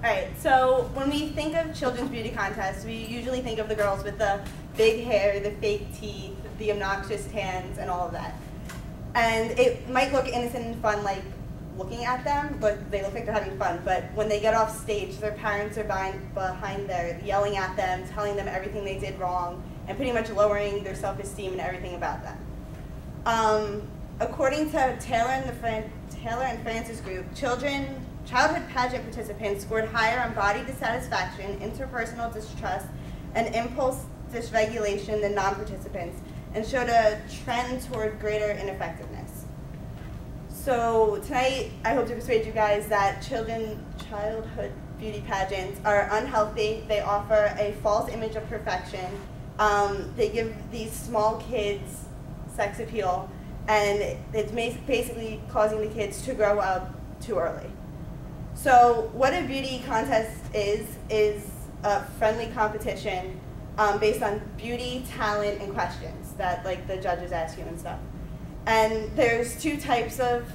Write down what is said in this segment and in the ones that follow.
Alright, so when we think of children's beauty contests, we usually think of the girls with the big hair, the fake teeth, the obnoxious tans, and all of that. And it might look innocent and fun, like looking at them, but they look like they're having fun. But when they get off stage, their parents are behind there, yelling at them, telling them everything they did wrong, and pretty much lowering their self-esteem and everything about them. According to Taylor and Francis group, childhood pageant participants scored higher on body dissatisfaction, interpersonal distrust, and impulse dysregulation than non-participants, and showed a trend toward greater ineffectiveness. So tonight, I hope to persuade you guys that childhood beauty pageants are unhealthy. They offer a false image of perfection. They give these small kids sex appeal, and it's basically causing the kids to grow up too early. So what a beauty contest is a friendly competition based on beauty, talent, and questions that like the judges ask you and stuff. And there's two types of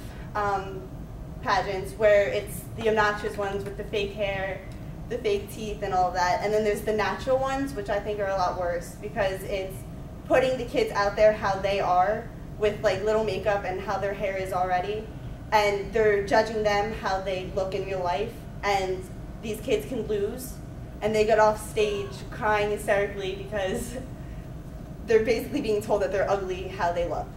pageants where it's the obnoxious ones with the fake hair, the fake teeth, and all of that. And then there's the natural ones, which I think are a lot worse because it's putting the kids out there how they are with like little makeup and how their hair is already. And they're judging them how they look in real life. And these kids can lose. And they get off stage crying hysterically because they're basically being told that they're ugly how they look.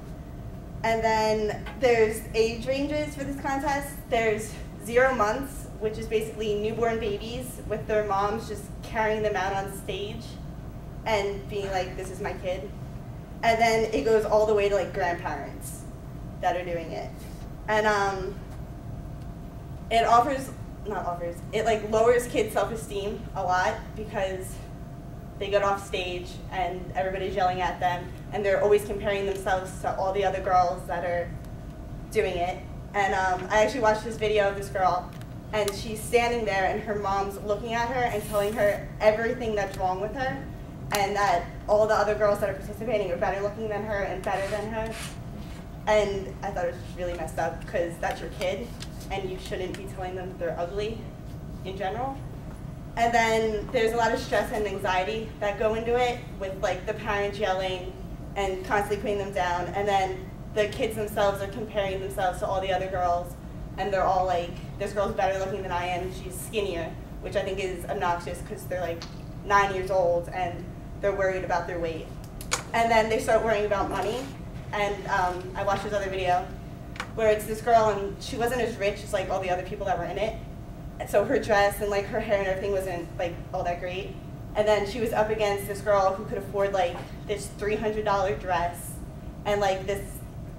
And then there's age ranges for this contest. There's 0 months, which is basically newborn babies with their moms just carrying them out on stage and being like, this is my kid. And then it goes all the way to like grandparents that are doing it. And it like lowers kids' self-esteem a lot because they get off stage and everybody's yelling at them and they're always comparing themselves to all the other girls that are doing it. And I actually watched this video of this girl and she's standing there and her mom's looking at her and telling her everything that's wrong with her and that all the other girls that are participating are better looking than her and better than her. And I thought it was really messed up because that's your kid and you shouldn't be telling them they're ugly in general. And then there's a lot of stress and anxiety that go into it with like the parents yelling and constantly putting them down. And then the kids themselves are comparing themselves to all the other girls and they're all like, this girl's better looking than I am, she's skinnier, which I think is obnoxious because they're like 9 years old and they're worried about their weight. And then they start worrying about money. And I watched this other video where it's this girl and she wasn't as rich as like all the other people that were in it. And so her dress and like her hair and everything wasn't like all that great. And then she was up against this girl who could afford like this $300 dress and like this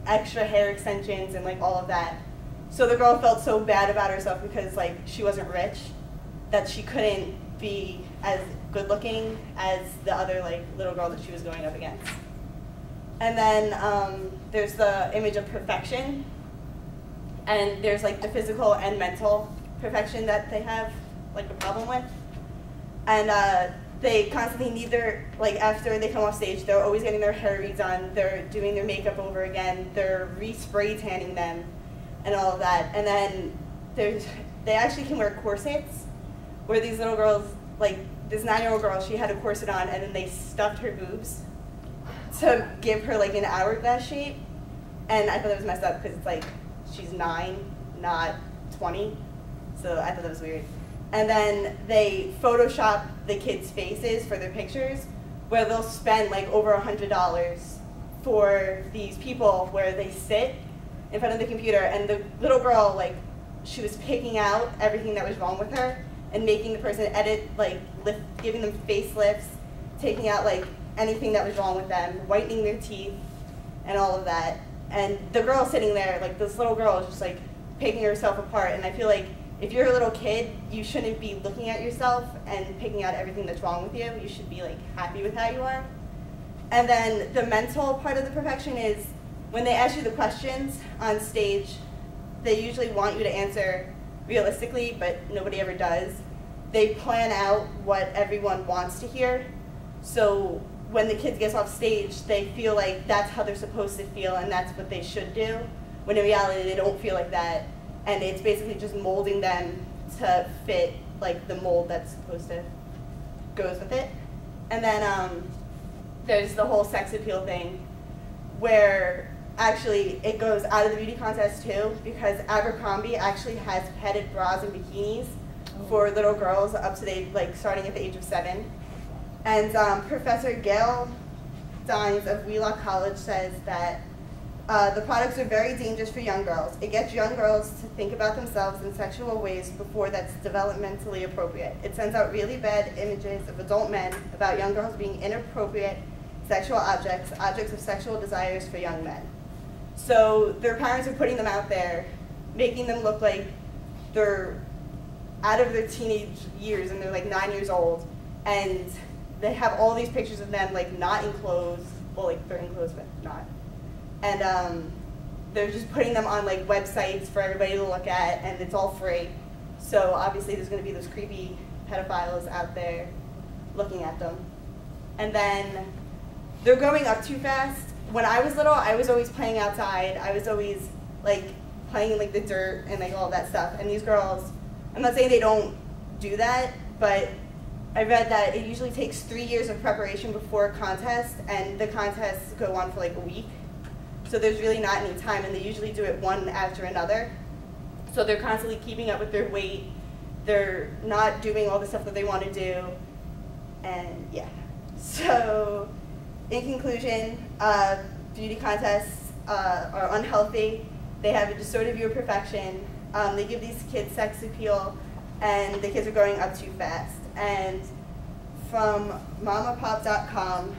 extra hair extensions and like all of that. So the girl felt so bad about herself because like she wasn't rich that she couldn't be as good looking as the other like little girl that she was going up against. And then there's the image of perfection, and there's like the physical and mental perfection that they have like a problem with. And they constantly need their, like after they come off stage, they're always getting their hair redone, they're doing their makeup over again, they're re-spray tanning them and all of that. And then they actually can wear corsets where these little girls, like this 9-year-old girl, she had a corset on and then they stuffed her boobs to give her like an hourglass shape, and I thought that was messed up because it's like she's 9, not 20, so I thought that was weird. And then they Photoshop the kids' faces for their pictures, where they'll spend like over $100 for these people where they sit in front of the computer, and the little girl, like, she was picking out everything that was wrong with her and making the person edit, like, giving them facelifts, taking out like anything that was wrong with them, whitening their teeth, and all of that. And the girl sitting there, like this little girl is just like picking herself apart. And I feel like if you're a little kid, you shouldn't be looking at yourself and picking out everything that's wrong with you. You should be like happy with how you are. And then the mental part of the perfection is when they ask you the questions on stage, they usually want you to answer realistically, but nobody ever does. They plan out what everyone wants to hear. So when the kids get off stage, they feel like that's how they're supposed to feel and that's what they should do, when in reality they don't feel like that. And it's basically just molding them to fit like the mold that's supposed to goes with it. And then there's the whole sex appeal thing, where actually it goes out of the beauty contest too, because Abercrombie actually has padded bras and bikinis for little girls up to starting at the age of 7. And Professor Gail Dines of Wheelock College says that the products are very dangerous for young girls. It gets young girls to think about themselves in sexual ways before that's developmentally appropriate. It sends out really bad images of adult men about young girls being inappropriate sexual objects of sexual desires for young men. So their parents are putting them out there, making them look like they're out of their teenage years and they're like 9 years old, and they have all these pictures of them like not in clothes, well like they're in clothes but not. And they're just putting them on like websites for everybody to look at, and it's all free. So obviously there's going to be those creepy pedophiles out there looking at them. And then they're growing up too fast. When I was little, I was always playing outside. I was always like playing in like the dirt and like all that stuff. And these girls, I'm not saying they don't do that, but I read that it usually takes 3 years of preparation before a contest, and the contests go on for like a week. So there's really not any time, and they usually do it one after another. So they're constantly keeping up with their weight. They're not doing all the stuff that they want to do. And yeah. So in conclusion, beauty contests are unhealthy. They have a distorted view of perfection. They give these kids sex appeal, and the kids are growing up too fast. And from mamapop.com,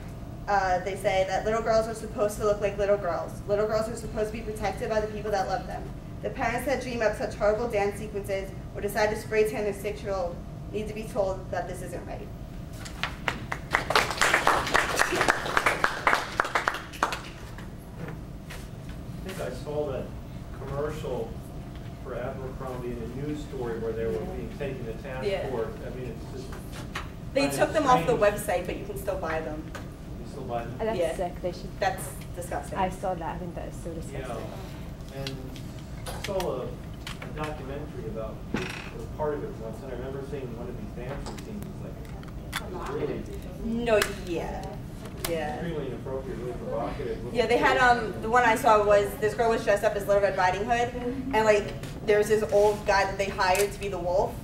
they say that little girls are supposed to look like little girls. Little girls are supposed to be protected by the people that love them. The parents that dream up such horrible dance sequences or decide to spray tan their 6-year-old need to be told that this isn't right. I think I saw that commercial for Abercrombie in a news story where they were being taken to task for it. I mean, it's just... They took them off the website, but you can still buy them. You still buy them? That's sick. They should. That's disgusting. I saw that. I think that is so disgusting. Yeah. And I saw a documentary about part of it once, and I remember seeing one of these dance routines. It was really No, yeah. extremely inappropriate, really provocative. Yeah, they had, the one I saw was, this girl was dressed up as Little Red Riding Hood, and like, there's this old guy that they hired to be the wolf,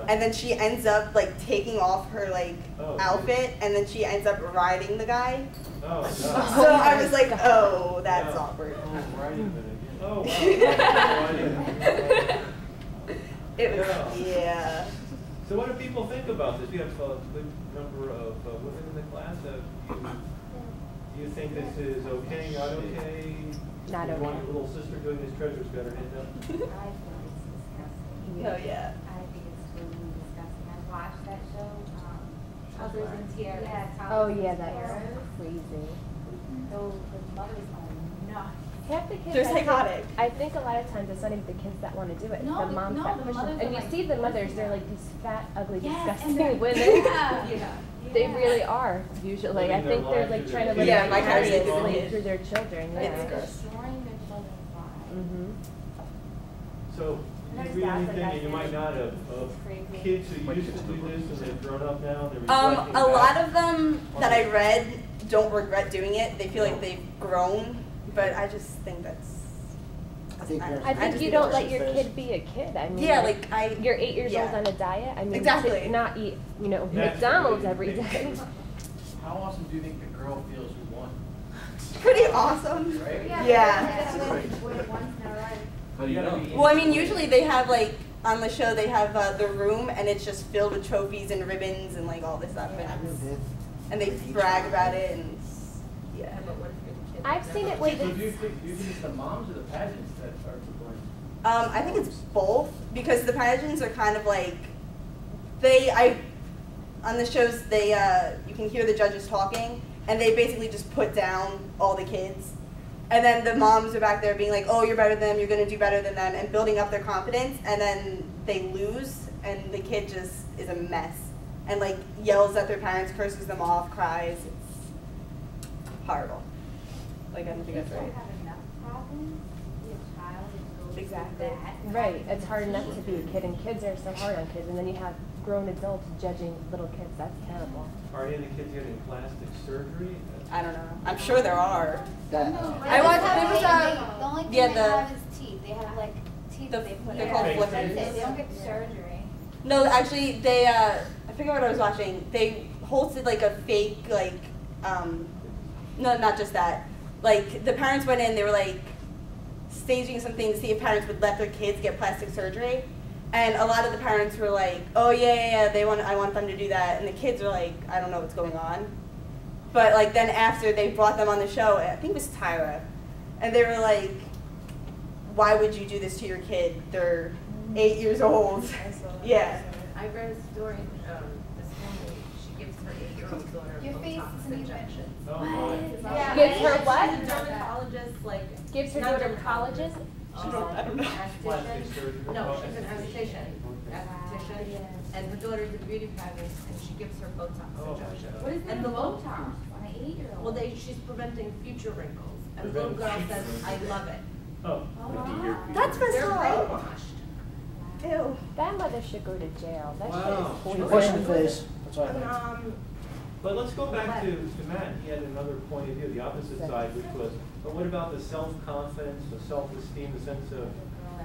and then she ends up like taking off her like outfit, and then she ends up riding the guy. Oh, no. So I was like, oh, that's awkward. Oh, riding the Oh, wow. It was, yeah. So what do people think about this? We have a good number of women in the class. Do you think this is okay, not okay? Not you okay. want your little sister doing this treasure's got her hand up? I think it's disgusting. Oh, yeah. I think it's totally disgusting. I watched that show, Others in Tears. Oh yeah, that's crazy. Those the mothers are nuts. Half the kids. They're psychotic. I think a lot of times it's not even the kids that want to do it. It's No, the moms no, that the push them. mothers And are you like see the mothers, pushing they're them. like these fat, ugly, Yes, and disgusting they're- women. Yeah. They really are, usually. I Living their think they're lives like through trying to their live Yeah, their vicariously. lives through their children. It's Yeah. gross. Destroying their children's lives. Mm-hmm. So, you read anything that you might not have of kids who used to do this and they've grown up now and they're reflecting A lot back? of them that I read don't regret doing it. They feel like they've grown, but I just think that's. I think you don't let your kid be a kid. I mean, Yeah, like you're 8 years yeah. old on a diet. I mean, Exactly. to not eat, That's McDonald's really every big. day. How awesome do you think the girl feels who won? Pretty awesome. Right? Yeah. But you gotta be. Well, I mean, usually they have like on the show they have the room, and it's just filled with trophies and ribbons and like all this stuff, and they brag about it and yeah. I've seen it So with. do you think it's the moms or the pageants that are to blame? I think it's both, because the pageants are kind of like on the shows they you can hear the judges talking, and they basically just put down all the kids, and then the moms are back there being like, oh, you're better than them, you're gonna do better than them, and building up their confidence, and then they lose, and the kid just is a mess, and like yells at their parents, curses them off, cries. It's horrible. Like, I don't think that's right. Have enough problems. Your child is Exactly. Right. It's hard enough to be a kid, and kids are so hard on kids, and then you have grown adults judging little kids. That's terrible. Are any of the kids getting plastic surgery? I don't know. I'm sure there are. I watched, there was the only thing yeah, they have is teeth. They have like teeth that they put they're in. called That's flippers. it. They don't get surgery. No, actually, they, I forget what I was watching. They hosted like a fake, like, no, not just that. Like, the parents went in, they were like staging something to see if parents would let their kids get plastic surgery. And a lot of the parents were like, oh yeah, I want them to do that. And the kids were like, I don't know what's going on. But like then after they brought them on the show, I think it was Tyra, and they were like, why would you do this to your kid? They're 8 years old. Yeah. I read a story, this woman, she gives her 8-year-old daughter Your face Botox isn't even- injections. Oh, my. Yeah. Gives her what? She's a dermatologist, like. Gives her not dermatologist? I don't know. Plastic Esthetician. surgery? No, Oh, she's an esthetician, and her daughter's a beauty pageant, and she gives her Botox Oh, my injections. God. What is And the Botox Botox? on an 8-year-old? Well, she's preventing future wrinkles, and the little girl Preventing says, I love it. Oh. That's They're messed up. brainwashed. Ew. That mother should go to jail. That Wow. shit is Push in poison. the face. That's what I think. But let's go back to Matt. He had another point of view, the opposite side, which was, but what about the self-confidence, the self-esteem, the sense of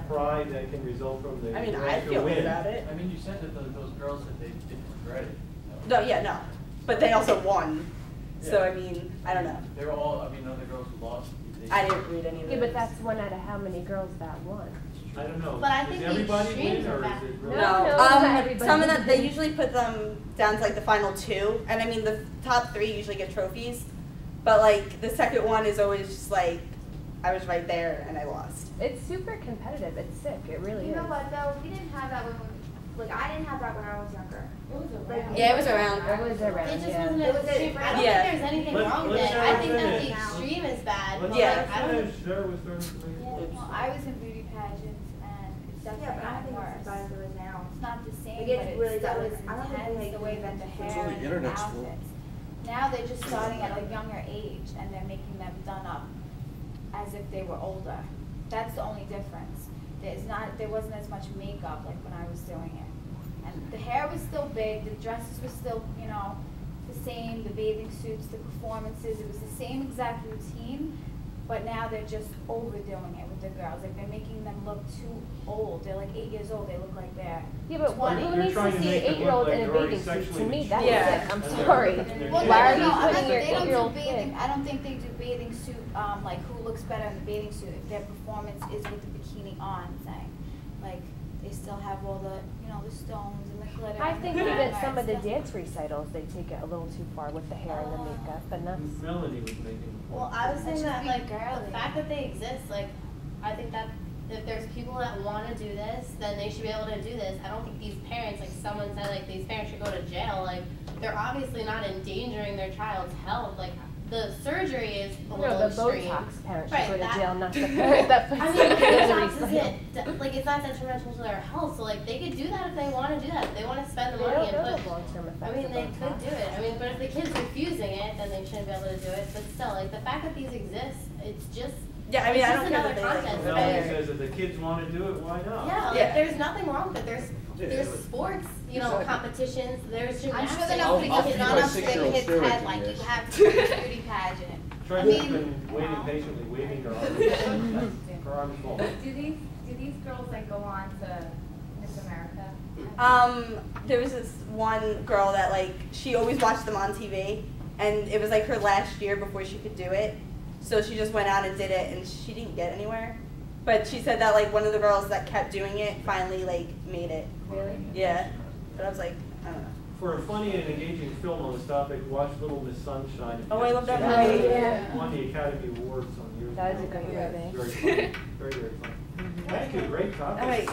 pride that can result from the I mean, I larger feel win? good about it. I mean, you said that those girls said they didn't regret it. No, yeah, no. But they also won. So, Yeah. I mean, I don't know. They were all, I mean, other girls who lost. I didn't read any of Yeah, it. but that's one out of how many girls that won? I don't know. But I Does think the everybody extremes win, are or bad. is it really? No, No, not everybody. some of them, they usually put them down to like the final 2. And I mean, the top 3 usually get trophies. But like, the second one is always just like, I was right there and I lost. It's super competitive. It's sick. It really You is. know what though? We didn't have that when, like I didn't have that when I was younger. It was Like, Yeah, it was around. It was around, It just yeah. wasn't as extreme. I don't Yeah. think there's anything Let's- wrong with let's it. have I her think that the finish. extreme is bad. Let's But Yeah. let like, her I don't. finish. Sarah was starting to make Yeah, well, I was in beauty pageants and it's definitely Yeah, but I gotten think worse. it's as bad as it is now. It's not the same, It gets but really it's still bad. as I don't think intense they the way that the can hair Until the and the internet's full. outfits. Now they're just starting at a younger age and they're making them done up as if they were older. That's the only difference. There wasn't as much makeup like when I was doing it. And the hair was still big, the dresses were still, you know, the same, the bathing suits, the performances, it was the same exact routine, but now they're just overdoing it with the girls. Like they're making them look too old. They're like 8 years old, they look like they're Yeah, but 20. who You're needs trying to to see make an them look 8-year-old like in a they're already bathing suit? To sexually me, that's mature. sick. I'm And they're- sorry. and they're Well, kids. Why are no, you I'm not- putting your they don't do 8-year-old bathing. kid? I don't think they do bathing suit, like who looks better in the bathing suit if their performance is with the bikini on thing. Like they still have all the, you know, the stones and the glitter. I and think the even glamour some of the and stuff. dance recitals, they take it a little too far with the hair and the makeup, and that's. Melanie was making. a Well, point. I was saying That that, should like, be girly. the fact that they exist, like, I think that if there's people that want to do this, then they should be able to do this. I don't think these parents, like someone said, like, these parents should go to jail. Like, they're obviously not endangering their child's health. Like, the surgery is a No, little the extreme. Botox parents should Right, go to that- jail, not the parent that puts I mean, their kid in a Botox recital. isn't, like, it's not detrimental to their health. So, like, they could do that if they want to do that. If they want to spend the They money don't and know put the long-term effects I mean, of they Botox. could do it. I mean, but if the kid's refusing it, then they shouldn't be able to do it. But still, like, the fact that these exist, it's just, Yeah, I mean, it's I just don't care another that they like content. go Melanie there. says if the kids want to do it, why not? Yeah, like, Yeah. there's nothing wrong with it. There's Yeah. sports, you know, Exactly. competitions. There's I'm gymnastics. sure they're not I'll putting feed it my on up to their 6-year-old kid's steroids head in like you this. have to do a beauty pageant. Tracy's I mean, been waiting wow. patiently, waving her arms. Her arms full. Do these girls like go on to Miss America? There was this one girl that like, she always watched them on TV, and it was like her last year before she could do it. So she just went out and did it, and she didn't get anywhere. But she said that like one of the girls that kept doing it finally like made it. Really? Yeah. But I was like, I don't know. For a funny and engaging film on this topic, watch Little Miss Sunshine. If you Oh, I love that haven't seen movie. it. Yeah. Won the Academy Award some years ago. That is a great Yeah. movie. Very funny. Very, very funny. Thank you. Great topic. All right.